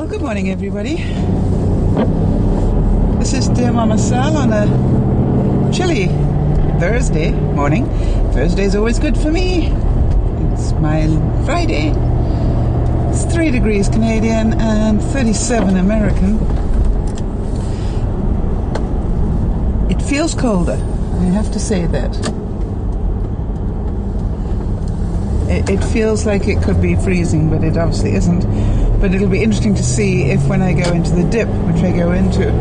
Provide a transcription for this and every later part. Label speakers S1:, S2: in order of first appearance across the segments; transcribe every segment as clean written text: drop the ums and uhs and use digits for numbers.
S1: Good morning, everybody. This is DearMamaSal on a chilly Thursday morning. Thursday's always good for me. It's my Friday. It's 3 degrees Canadian and 37 American. It feels colder, I have to say that. It feels like it could be freezing, but it obviously isn't. But it'll be interesting to see if when I go into the dip, which I go into,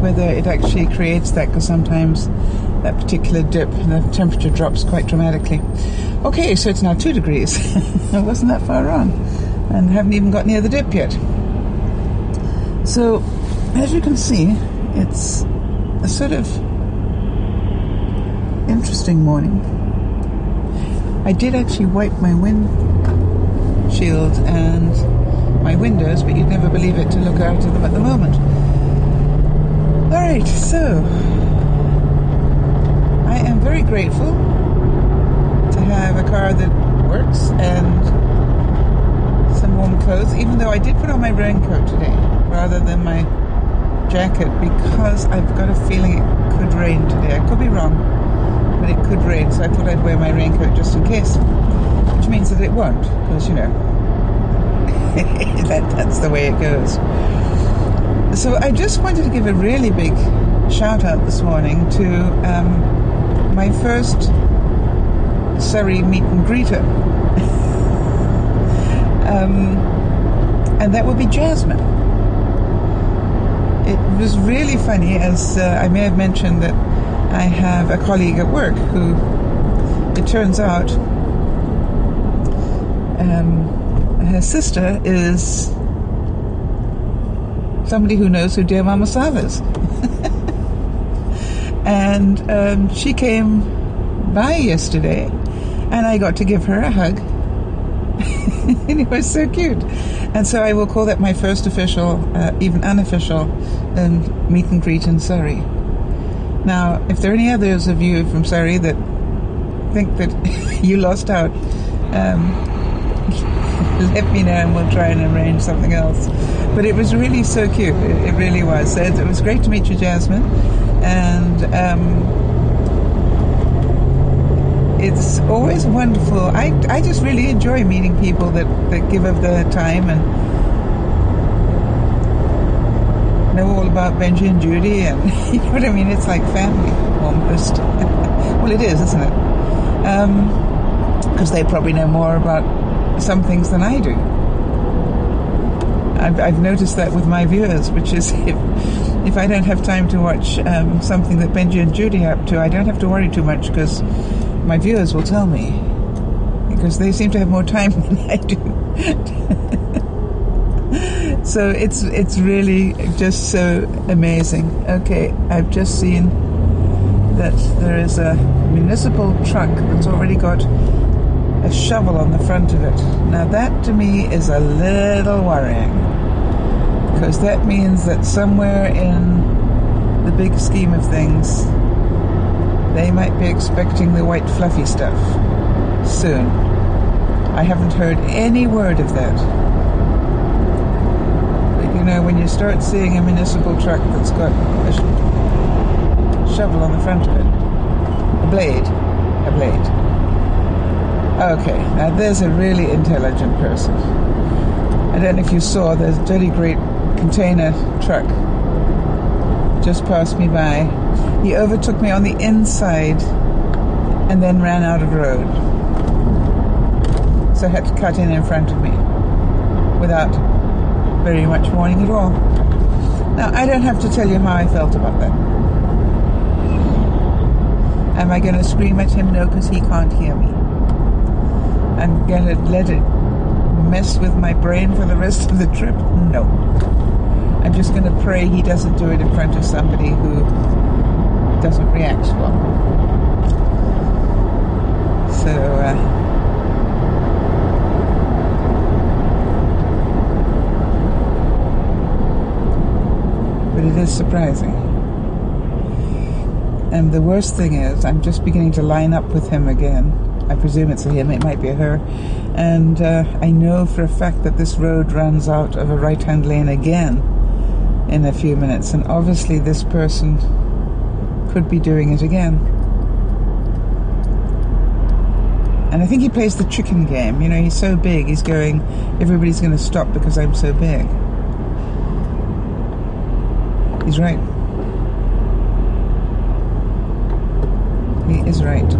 S1: whether it actually creates that, because sometimes that particular dip, the temperature drops quite dramatically. Okay, so it's now 2 degrees. I wasn't that far wrong, and haven't even got near the dip yet. So, as you can see, it's a sort of interesting morning. I did actually wipe my windshield and my windows, but you'd never believe it to look out of them at the moment. Alright, so I am very grateful to have a car that works and some warm clothes, even though I did put on my raincoat today rather than my jacket, because I've got a feeling it could rain today. I could be wrong, but it could rain, so I thought I'd wear my raincoat just in case, which means that it won't, because, you know, that's the way it goes. So I just wanted to give a really big shout out this morning to my first Surrey meet and greeter, and that would be Jasmine. It was really funny, as I may have mentioned that I have a colleague at work who, it turns out, her sister is somebody who knows who DearMamaSal is. And she came by yesterday, and I got to give her a hug. And it was so cute. And so I will call that my first official, even unofficial, meet and greet in Surrey. Now, if there are any others of you from Surrey that think that you lost out, let me know and we'll try and arrange something else. But it was really so cute. It really was. So it was great to meet you, Jasmine. And it's always wonderful. I just really enjoy meeting people that give up their time and know all about Benji and Judy, and you know what I mean? It's like family, almost. Well, it is, isn't it? Because they probably know more about some things than I do. I've noticed that with my viewers, which is if I don't have time to watch something that Benji and Judy are up to, I don't have to worry too much, because my viewers will tell me, because they seem to have more time than I do. So it's really just so amazing. Okay, I've just seen that there is a municipal truck that's already got a shovel on the front of it. Now that to me is a little worrying, because that means that somewhere in the big scheme of things they might be expecting the white fluffy stuff soon. I haven't heard any word of that. You know, when you start seeing a municipal truck that's got a shovel on the front of it, a blade. Okay, now there's a really intelligent person. I don't know if you saw, there's a dirty great container truck just passed me by. He overtook me on the inside and then ran out of road. So I had to cut in front of me without very much warning at all. Now, I don't have to tell you how I felt about that. Am I going to scream at him? No, because he can't hear me. I'm going to let it mess with my brain for the rest of the trip? No. I'm just going to pray he doesn't do it in front of somebody who doesn't react well. So, but it is surprising. And the worst thing is, I'm just beginning to line up with him again. I presume it's a him, it might be a her. And I know for a fact that this road runs out of a right-hand lane again in a few minutes, and obviously this person could be doing it again. And I think he plays the chicken game. You know, he's so big, he's going, everybody's going to stop because I'm so big. He's right. He is right.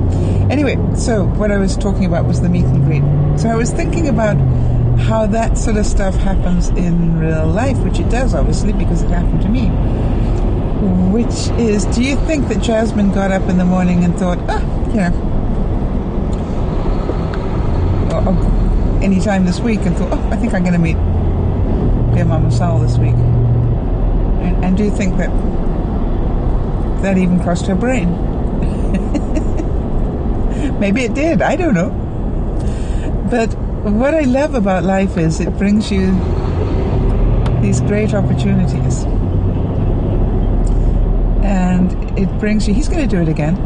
S1: Anyway, so what I was talking about was the meet and greet. So I was thinking about how that sort of stuff happens in real life, which it does, obviously, because it happened to me. Which is, do you think that Jasmine got up in the morning and thought, any time this week, and thought, I think I'm going to meet DearMamaSal this week? And do you think that that even crossed her brain? Maybe it did, I don't know. But what I love about life is it brings you these great opportunities. And it brings you, he's going to do it again.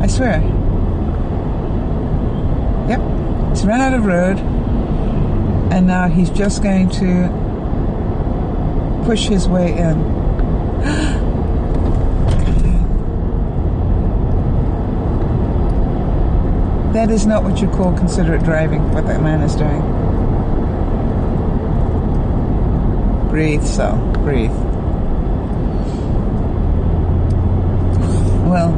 S1: I swear. Yep, he's run out of road, and now he's just going to push his way in. That is not what you call considerate driving, what that man is doing. Breathe, Sal, breathe. Well,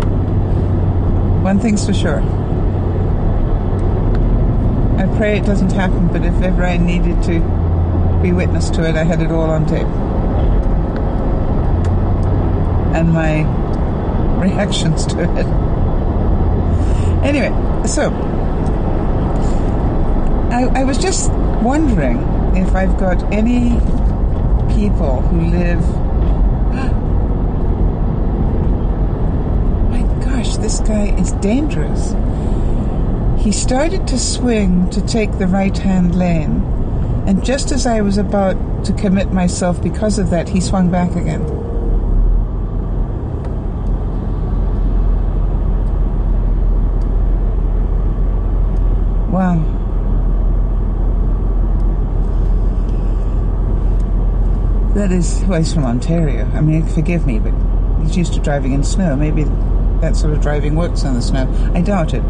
S1: one thing's for sure. I pray it doesn't happen, but if ever I needed to be witness to it, I had it all on tape. And my reactions to it. Anyway, so I was just wondering if I've got any people who live... My gosh, this guy is dangerous. He started to swing to take the right-hand lane, and just as I was about to commit myself because of that, he swung back again. Wow. That is, well, he's from Ontario. I mean, forgive me, but he's used to driving in snow. Maybe that sort of driving works in the snow. I doubt it.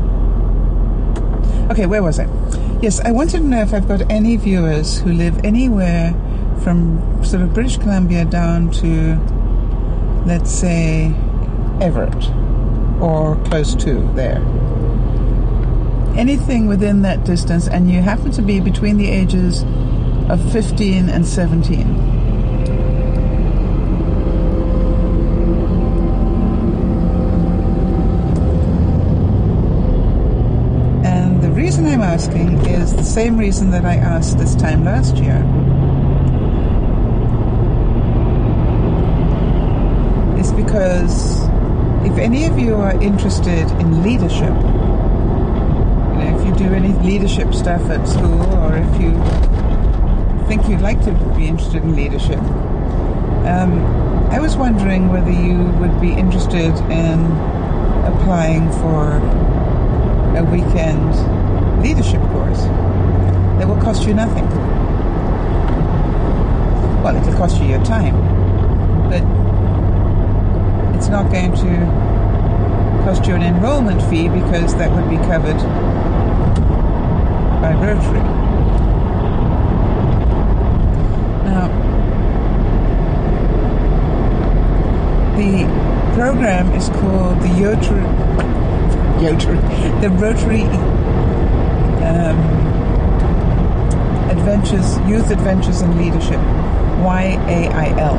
S1: Okay, where was I? Yes, I wanted to know if I've got any viewers who live anywhere from sort of British Columbia down to, let's say, Everett, or close to there. Anything within that distance, and you happen to be between the ages of 15 and 17. And the reason I'm asking is the same reason that I asked this time last year. It's because if any of you are interested in leadership, if you do any leadership stuff at school, or if you think you'd like to be interested in leadership, I was wondering whether you would be interested in applying for a weekend leadership course that will cost you nothing. Well, it'll cost you your time, but it's not going to cost you an enrollment fee, because that would be covered by Rotary. Now, the program is called the Rotary Adventures, Youth Adventures in Leadership, YAIL,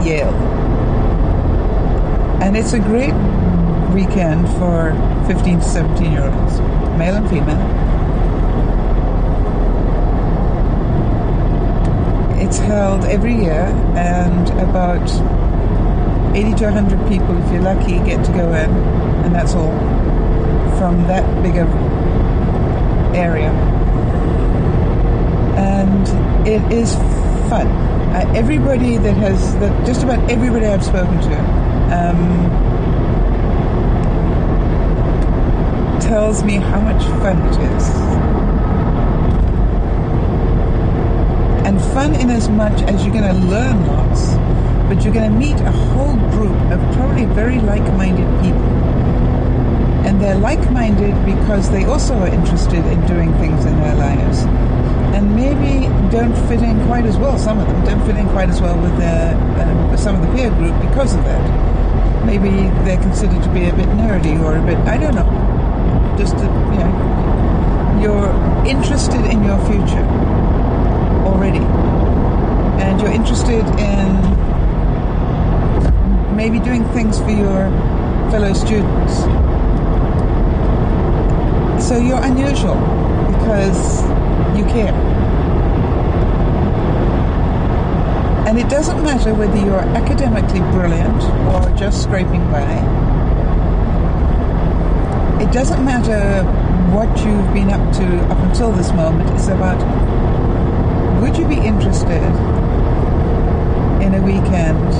S1: Yale. And it's a great weekend for 15 to 17-year-olds, male and female. It's held every year, and about 80 to 100 people, if you're lucky, get to go in, and that's all, from that big of area. And it is fun. Everybody that has, just about everybody I've spoken to, tells me how much fun it is. And fun in as much as you're going to learn lots, but you're going to meet a whole group of probably very like-minded people. And they're like-minded because they also are interested in doing things in their lives. And maybe don't fit in quite as well, some of them don't fit in quite as well with some of the peer group because of that. Maybe they're considered to be a bit nerdy or a bit, I don't know. Just, you're interested in your future already. And you're interested in maybe doing things for your fellow students. So you're unusual because you care. And it doesn't matter whether you're academically brilliant or just scraping by. It doesn't matter what you've been up to up until this moment. It's about, would you be interested in a weekend?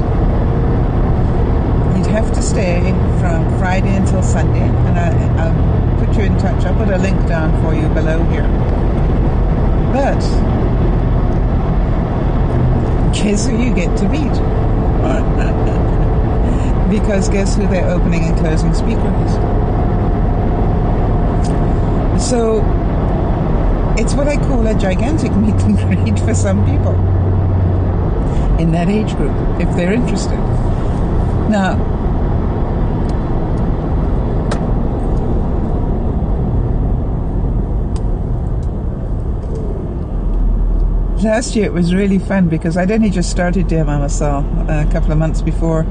S1: You'd have to stay from Friday until Sunday, and I'll put you in touch. I'll put a link down for you below here. But guess who you get to meet? Because guess who their opening and closing speaker is? So it's what I call a gigantic meet and greet for some people in that age group, if they're interested. Now, last year it was really fun because I'd only just started DearMamaSal a couple of months before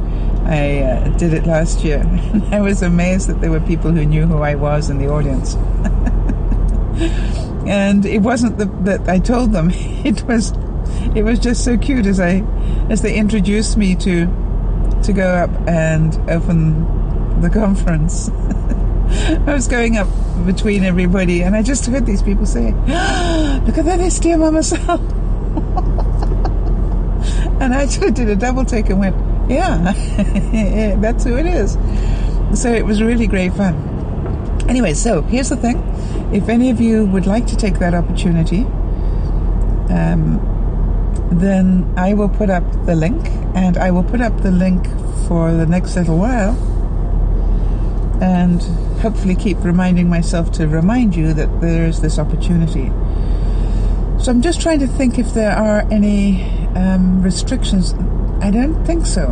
S1: I did it last year. I was amazed that there were people who knew who I was in the audience. And it wasn't that I told them. It was just so cute as they introduced me to go up and open the conference. I was going up between everybody, and I just heard these people say, oh, "Look at that, it's DearMamaSal." And I sort of did a double take and went, "Yeah, that's who it is." So it was really great fun. Anyway, so here's the thing: if any of you would like to take that opportunity, then I will put up the link, and I will put up the link for the next little while, and hopefully keep reminding myself to remind you that there is this opportunity. So I'm just trying to think if there are any restrictions. I don't think so.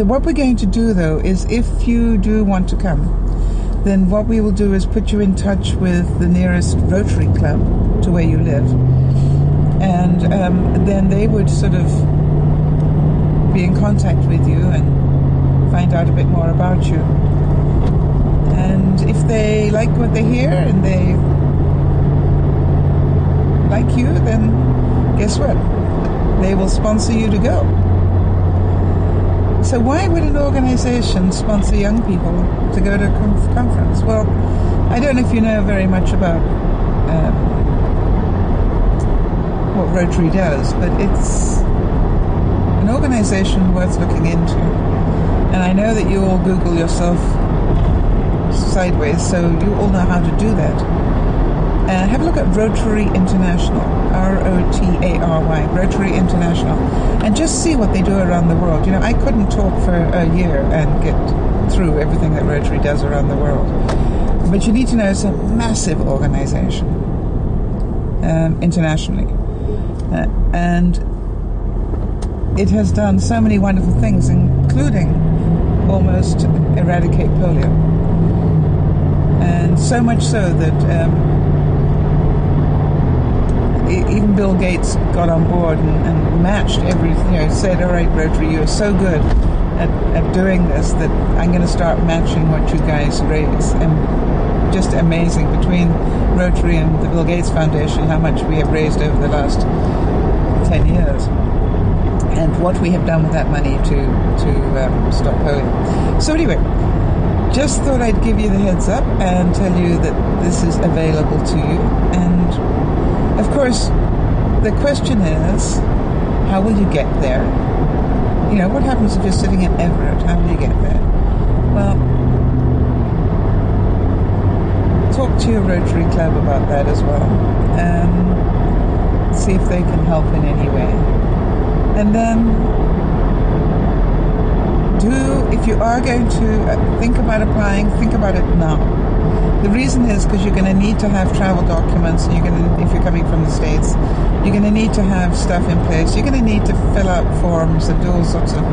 S1: What we're going to do, though, is if you do want to come, then what we will do is put you in touch with the nearest Rotary Club to where you live. And then they would sort of be in contact with you and find out a bit more about you. And if they like what they hear and they like you, then guess what? They will sponsor you to go. So why would an organization sponsor young people to go to a conference? Well, I don't know if you know very much about what Rotary does, but it's an organization worth looking into. And I know that you all Google yourself sideways, so you all know how to do that. Have a look at Rotary International, R-O-T-A-R-Y, Rotary International, and just see what they do around the world. You know, I couldn't talk for a year and get through everything that Rotary does around the world. But you need to know it's a massive organization, internationally. And it has done so many wonderful things, including almost eradicate polio. And so much so that even Bill Gates got on board and matched everything, said, all right, Rotary, you're so good at doing this that I'm going to start matching what you guys raise. And just amazing, between Rotary and the Bill Gates Foundation, how much we have raised over the last 10 years. And what we have done with that money to stop polio. So anyway, just thought I'd give you the heads up and tell you that this is available to you. And of course, the question is, how will you get there? You know, what happens if you're sitting in Everett? How will you get there? Well, talk to your Rotary Club about that as well. See if they can help in any way. And then if you are going to think about applying, think about it now. The reason is because you're going to need to have travel documents. If you're coming from the States, you're going to need to have stuff in place. You're going to need to fill out forms and do all sorts of,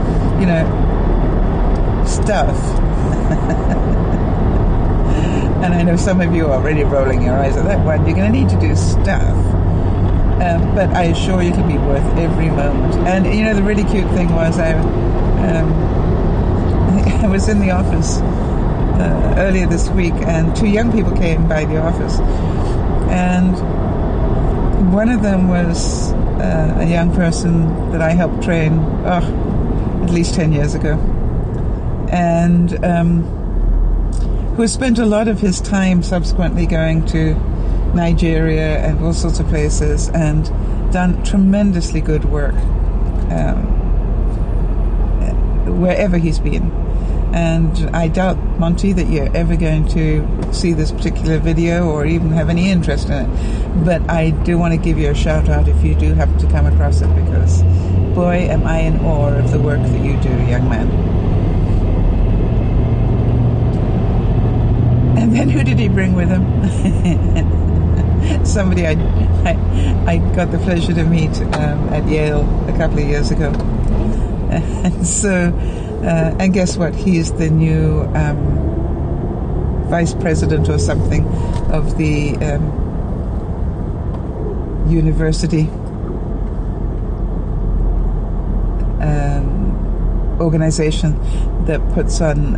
S1: stuff. And I know some of you are already rolling your eyes at that one. You're going to need to do stuff. But I assure you it'll be worth every moment. And, the really cute thing was I was in the office earlier this week, and 2 young people came by the office. And one of them was a young person that I helped train, at least 10 years ago. And who has spent a lot of his time subsequently going to Nigeria and all sorts of places and done tremendously good work wherever he's been. And I doubt, Monty, that you're ever going to see this particular video or even have any interest in it. But I do want to give you a shout out if you do happen to come across it, because boy, am I in awe of the work that you do, young man. And then who did he bring with him? Somebody I got the pleasure to meet at Yale a couple of years ago. And so, and guess what? He's the new vice president or something of the university organization that puts on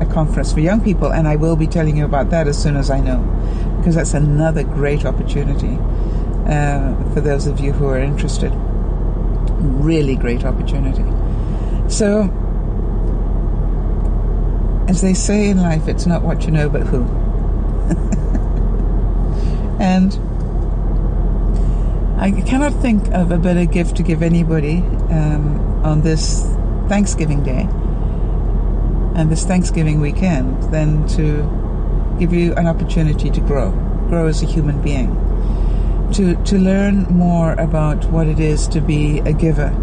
S1: a conference for young people, and I will be telling you about that as soon as I know, because that's another great opportunity for those of you who are interested. Really great opportunity. So, as they say in life, it's not what you know, but who. And I cannot think of a better gift to give anybody on this Thanksgiving Day and this Thanksgiving weekend than to give you an opportunity to grow as a human being, to learn more about what it is to be a giver.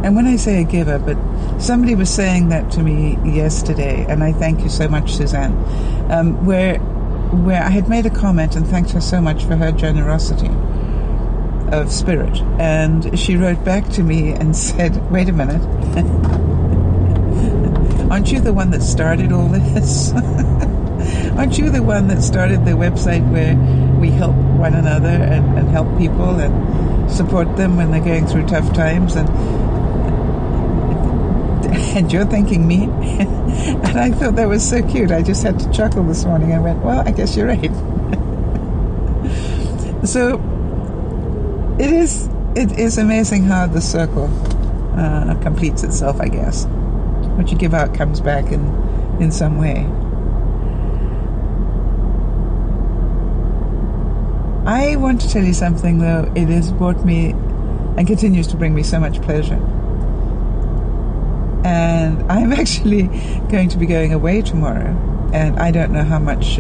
S1: And when I say a giver, but somebody was saying that to me yesterday, and I thank you so much, Suzanne, where I had made a comment and thanked her so much for her generosity of spirit. And she wrote back to me and said, wait a minute, aren't you the one that started all this? Aren't you the one that started the website where we help one another and help people and support them when they're going through tough times? And you're thanking me? And I thought that was so cute. I just had to chuckle this morning. I went, well, I guess you're right. So it is amazing how the circle completes itself, I guess. What you give out comes back in some way. I want to tell you something, though. It has brought me and continues to bring me so much pleasure. And I'm actually going to be going away tomorrow, and I don't know how much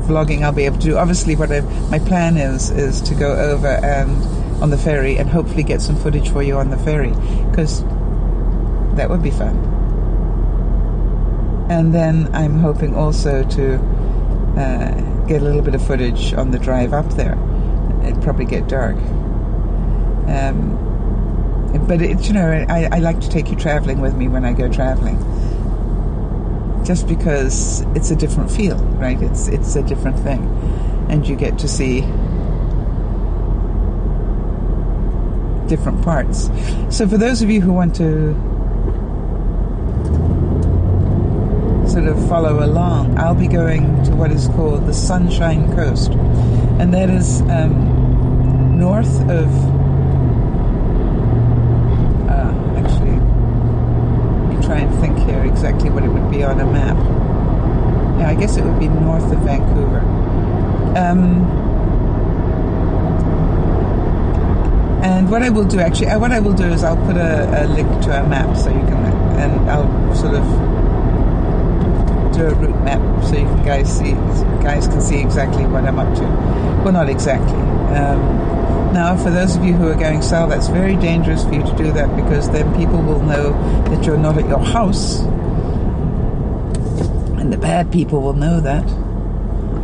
S1: vlogging I'll be able to do. Obviously, my plan is to go over and on the ferry and hopefully get some footage for you on the ferry, because that would be fun. And then I'm hoping also to get a little bit of footage on the drive up there. It'd probably get dark. But I like to take you traveling with me when I go traveling, just because it's a different feel, right? It's a different thing, and you get to see different parts. So for those of you who want to sort of follow along, I'll be going to what is called the Sunshine Coast, and that is north of try and think here exactly what it would be on a map. Yeah, I guess it would be north of Vancouver. And what I will do is I'll put a link to a map so you can, and I'll sort of do a route map so you guys can see exactly what I'm up to. Well, not exactly. Now, for those of you who are going south, that's very dangerous for you to do that, because then people will know that you're not at your house, and the bad people will know that.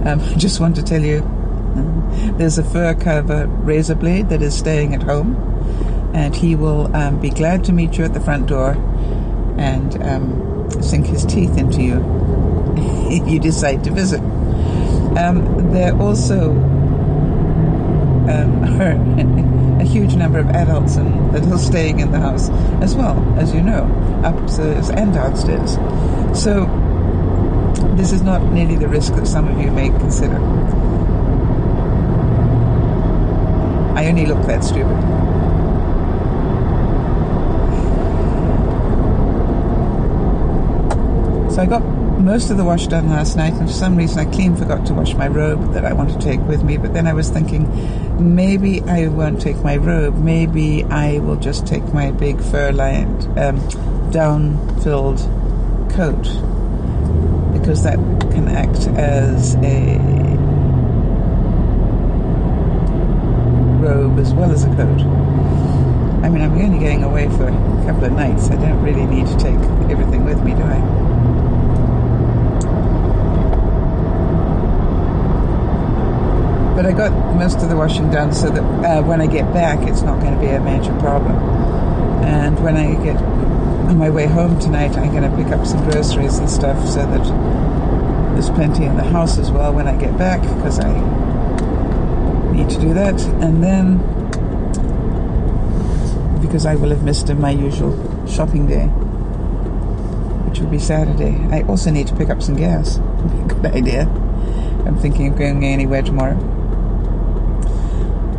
S1: I just want to tell you, there's a fur cover razor blade that is staying at home, and he will be glad to meet you at the front door and sink his teeth into you if you decide to visit. There also are a huge number of adults that are staying in the house as well, as you know, upstairs and downstairs. So this is not nearly the risk that some of you may consider. I only look that stupid. So I got most of the wash done last night, and for some reason I clean forgot to wash my robe that I want to take with me. But then I was thinking, maybe I won't take my robe. Maybe I will just take my big fur-lined, down-filled coat, because that can act as a robe as well as a coat. I mean, I'm only going away for a couple of nights. I don't really need to take everything with me, do I? But I got most of the washing done so that when I get back, it's not going to be a major problem. And when I get on my way home tonight, I'm going to pick up some groceries and stuff so that there's plenty in the house as well when I get back, because I need to do that. And then, because I will have missed my usual shopping day, which will be Saturday, I also need to pick up some gas. Would be a good idea. I'm thinking of going anywhere tomorrow.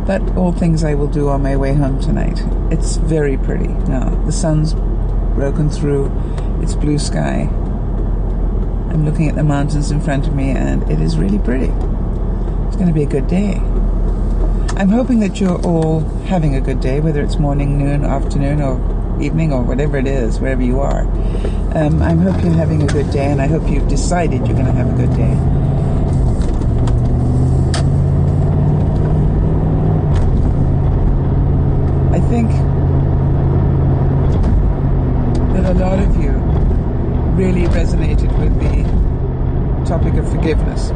S1: But all things I will do on my way home tonight. It's very pretty now. The sun's broken through. It's blue sky. I'm looking at the mountains in front of me, and it is really pretty. It's going to be a good day. I'm hoping that you're all having a good day, whether it's morning, noon, afternoon, or evening, or whatever it is, wherever you are. I hope you're having a good day, and I hope you've decided you're going to have a good day. I think that a lot of you really resonated with the topic of forgiveness.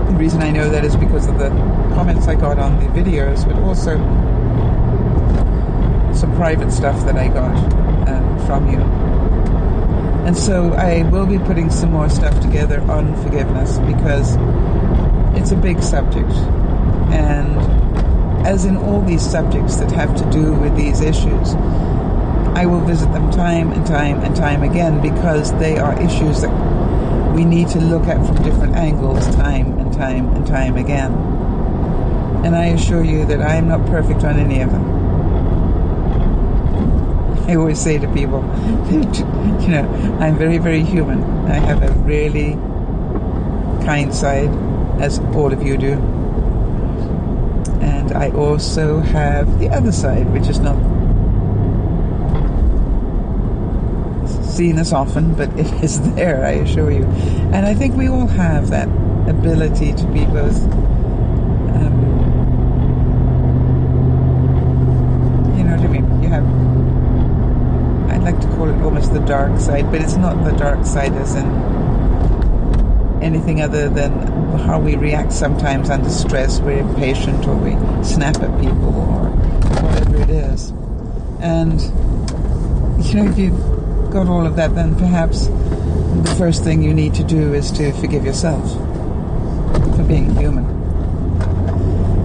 S1: The reason I know that is because of the comments I got on the videos, but also some private stuff that I got from you. And so I will be putting some more stuff together on forgiveness, because it's a big subject. And as in all these subjects that have to do with these issues, I will visit them time and time and time again, because they are issues that we need to look at from different angles time and time and time again. And I assure you that I am not perfect on any of them. I always say to people, you know, I'm very, very human. I have a really kind side, as all of you do. And I also have the other side, which is not seen as often, but it is there, I assure you. And I think we all have that ability to be both, you know what I mean? You have, I'd like to call it almost the dark side, but it's not the dark side as in anything other than how we react sometimes under stress. We're impatient, or we snap at people, or whatever it is. And, you know, if you've got all of that, then perhaps the first thing you need to do is to forgive yourself for being human.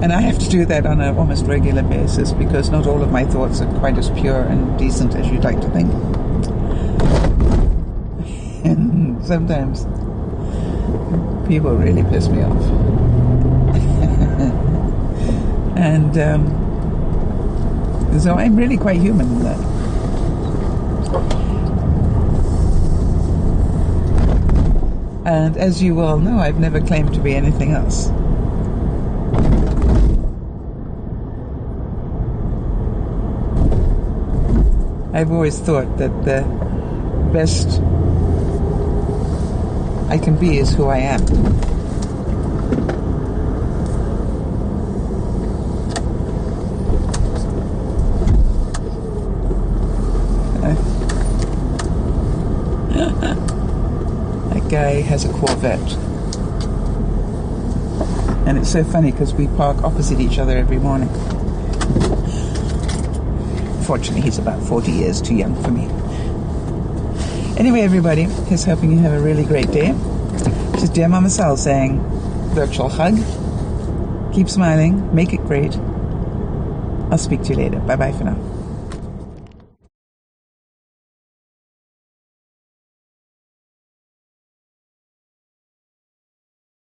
S1: And I have to do that on an almost regular basis, because not all of my thoughts are quite as pure and decent as you'd like to think. And sometimes people really piss me off. And so I'm really quite human in that. And as you all know, I've never claimed to be anything else. I've always thought that the best I can be is who I am. That guy has a Corvette. And it's so funny because we park opposite each other every morning. Fortunately, he's about 40 years too young for me. Anyway, everybody, here's hoping you have a really great day. This is DearMamaSal saying, virtual hug. Keep smiling. Make it great. I'll speak to you later. Bye-bye for now.